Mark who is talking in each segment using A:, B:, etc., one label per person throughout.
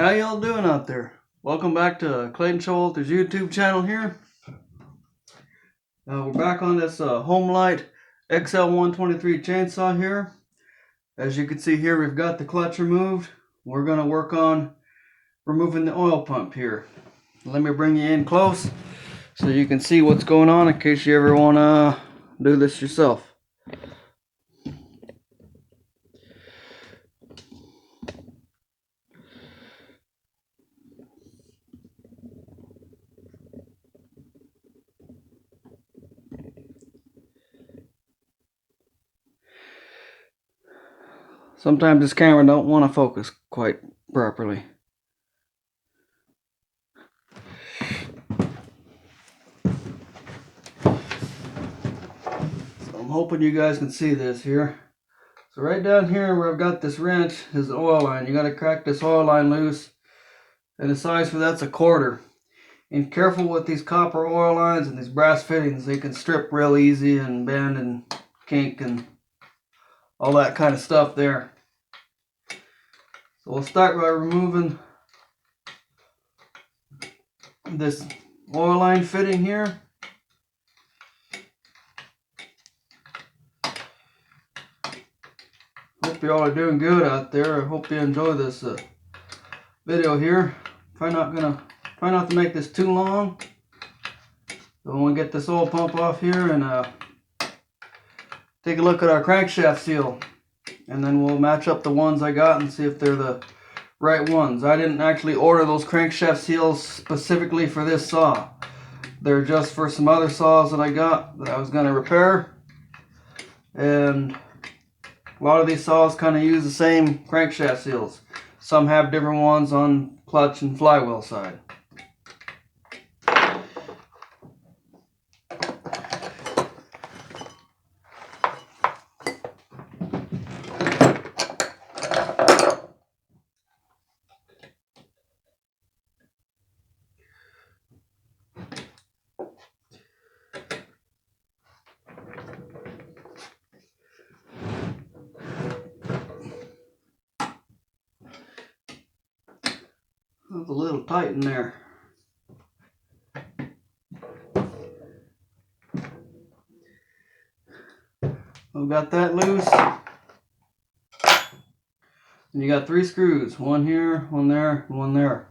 A: How y'all doing out there? Welcome back to Clayton Showalter's YouTube channel here. We're back on this Homelite XL 123 chainsaw here. As you can see here, we've got the clutch removed. We're going to work on removing the oil pump here. Let me bring you in close so you can see what's going on in case you ever want to do this yourself. Sometimes this camera don't want to focus quite properly. So I'm hoping you guys can see this here. So right down here where I've got this wrench is the oil line. You got to crack this oil line loose. And the size for that's 1/4. And careful with these copper oil lines and these brass fittings. They can strip real easy and bend and kink and all that kind of stuff there. So we'll start by removing this oil line fitting here. Hope you all are doing good out there. I hope you enjoy this video here. Try not to make this too long. So when we get this oil pump off here and take a look at our crankshaft seal, and then we'll match up the ones I got and see if they're the right ones. I didn't actually order those crankshaft seals specifically for this saw. They're just for some other saws that I got that I was going to repair. And a lot of these saws kind of use the same crankshaft seals. Some have different ones on clutch and flywheel side. It's a little tight in there. I've got that loose. And you got 3 screws. One here, one there, and one there.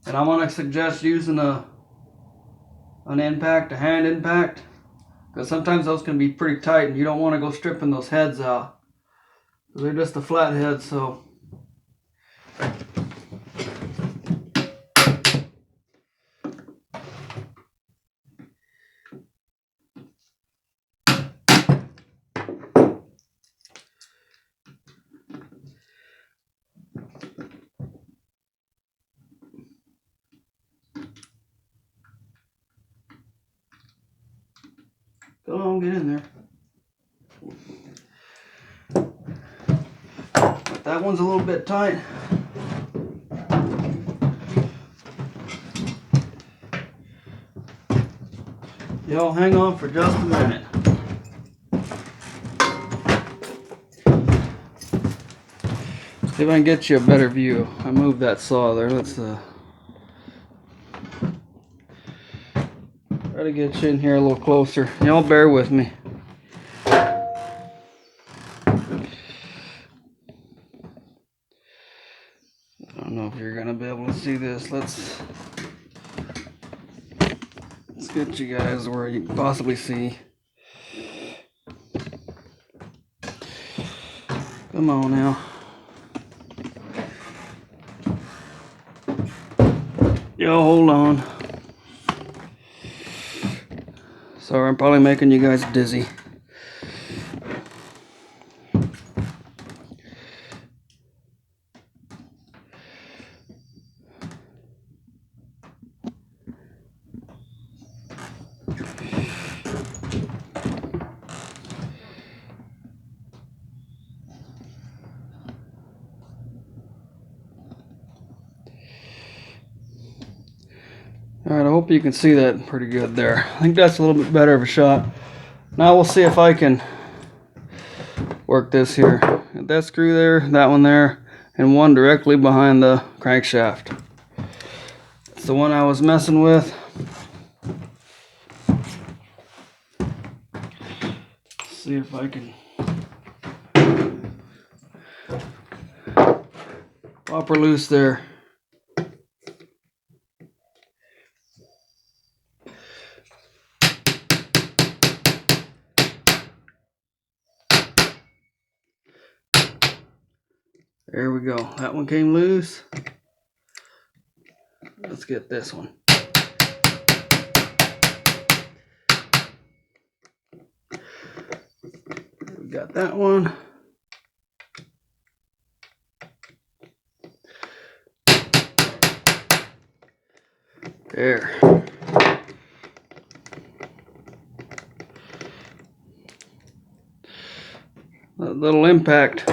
A: And I'm going to suggest using an impact, a hand impact. Because sometimes those can be pretty tight and you don't want to go stripping those heads out. They're just a flat head, so. Go on, get in there. But that one's a little bit tight. Y'all hang on for just a minute. See if I can get you a better view. I moved that saw there. Let's try to get you in here a little closer. Y'all bear with me. I don't know if you're gonna be able to see this. Let's get you guys where you can possibly see. Come on now. Yo, hold on. Sorry, I'm probably making you guys dizzy. Alright, I hope you can see that pretty good there. I think that's a little bit better of a shot. Now we'll see if I can work this here. That screw there, that one there, and one directly behind the crankshaft. It's the one I was messing with. Let's see if I can pop her loose there. There we go. That one came loose. Let's get this one. We got that one. There. That little impact,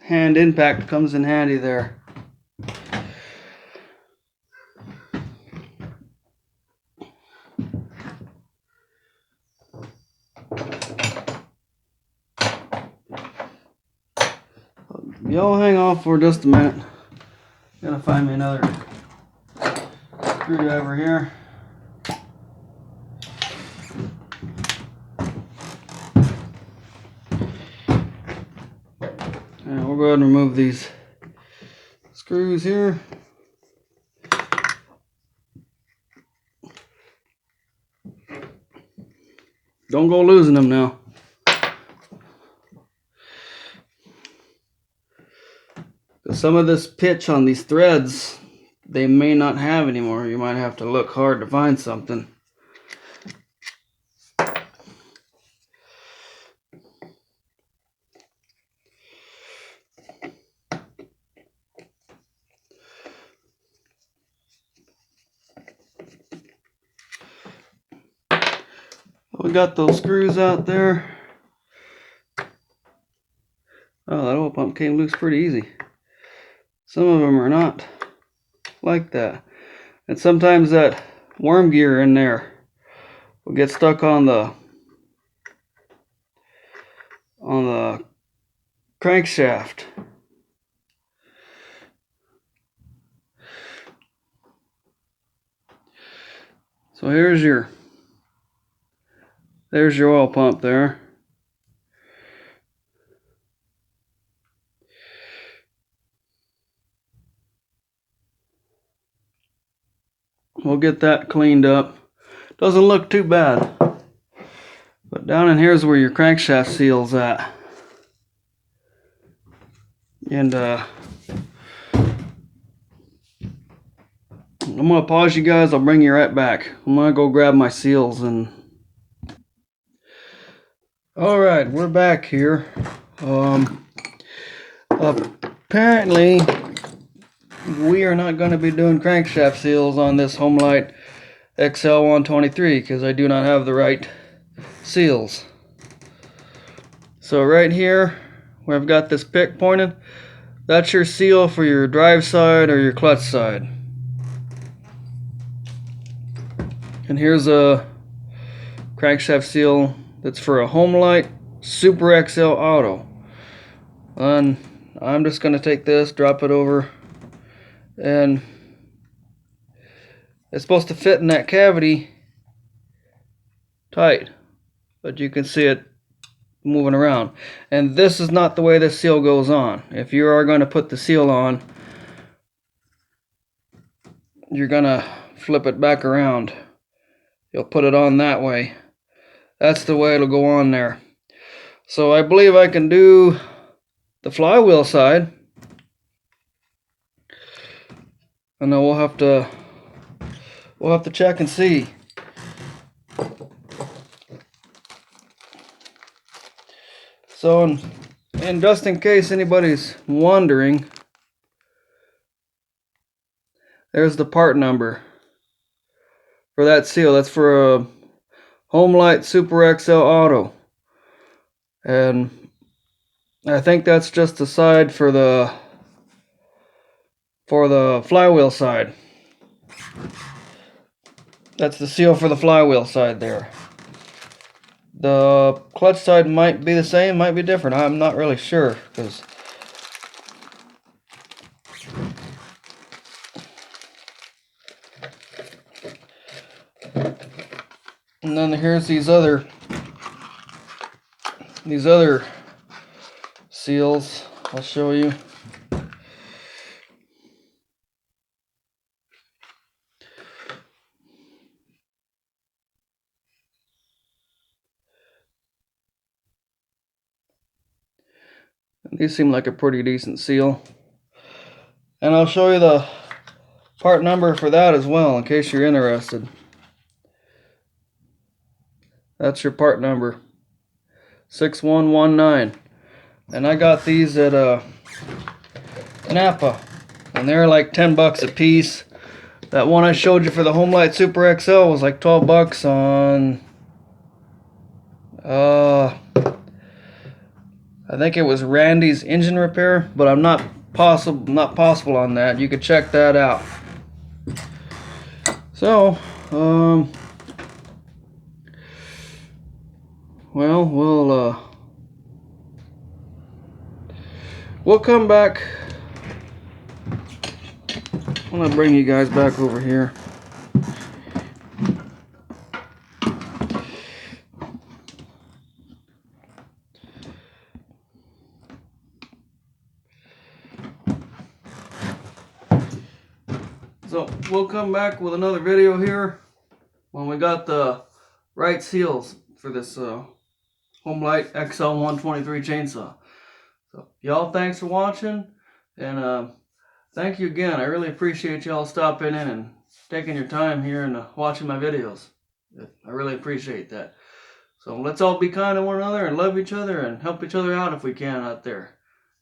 A: hand impact comes in handy there. Y'all hang off for just a minute. Gotta find me another screwdriver here. And we'll go ahead and remove these screws here. Don't go losing them now. Some of this pitch on these threads, they may not have anymore. You might have to look hard to find something. We got those screws out there. Oh, that oil pump came loose pretty easy. Some of them are not like that. And sometimes that worm gear in there will get stuck on the crankshaft. So there's your oil pump there. We'll get that cleaned up. Doesn't look too bad. But down in here's where your crankshaft seal's at. And I'm gonna pause you guys. I'll bring you right back. I'm gonna go grab my seals and. All right, we're back here. Apparently, we are not going to be doing crankshaft seals on this Homelite XL 123 because I do not have the right seals. So right here, where I've got this pick pointed, that's your seal for your drive side or your clutch side. And here's a crankshaft seal that's for a Homelite Super XL Auto. And I'm just going to take this, drop it over, and it's supposed to fit in that cavity tight, but you can see it moving around. And this is not the way this seal goes on. If you are going to put the seal on, you're going to flip it back around. You'll put it on that way. That's the way it'll go on there. So I believe I can do the flywheel side, and then we'll have to check and see. So, and just in case anybody's wondering, there's the part number for that seal. That's for a Homelite Super XL Auto, and I think that's just the side for the flywheel side. That's the seal for the flywheel side there. The clutch side might be the same, might be different. I'm not really sure because And then here's these other seals. I'll show you. These seem like a pretty decent seal. And I'll show you the part number for that as well, in case you're interested. That's your part number, 6119. And I got these at Napa, and they're like 10 bucks a piece. That one I showed you for the Homelite Super XL was like 12 bucks on I think it was Randy's Engine Repair, but I'm not possible on that. You could check that out. So, well, we'll come back. I'm gonna bring you guys back over here. So we'll come back with another video here when we got the right seals for this Homelite XL 123 chainsaw. So y'all, thanks for watching, and thank you again. I really appreciate y'all stopping in and taking your time here and watching my videos. I really appreciate that. So let's all be kind to one another and love each other and help each other out if we can out there.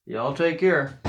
A: Y'all take care.